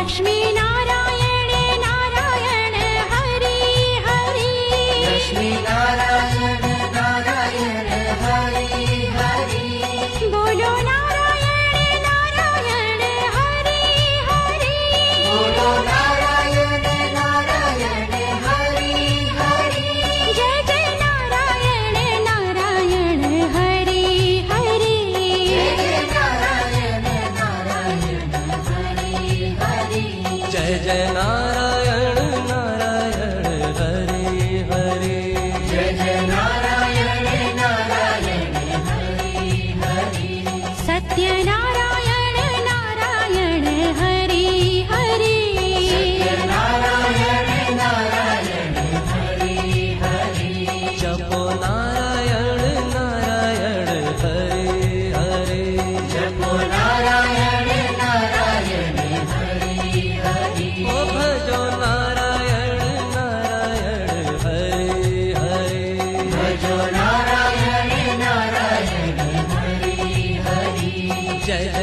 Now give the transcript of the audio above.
लक्ष्मी नारायण नारायण हरि हरि लक्ष्मी नारायण नारायण हरि हरि बोलो नारायण नारायण हरि हरि बोलो नारायण नारायण हरि हरि जय जय नारायण नारायण हरि हरि जय नारायण नारायण हरि हरि जय जय नारायण नारायण हरे हरे जय जय नारायण नारायण हरि हरि सत्यनारायण नारायण हरि हरि नारायण नारायण हरि हरि जपो नारायण नारायण हरे हरे जपो नारायण नारायण हरि हरि ओ भजो नारायण नारायण हरे हरे भजो नारायण नारायण हरि हरि जय जय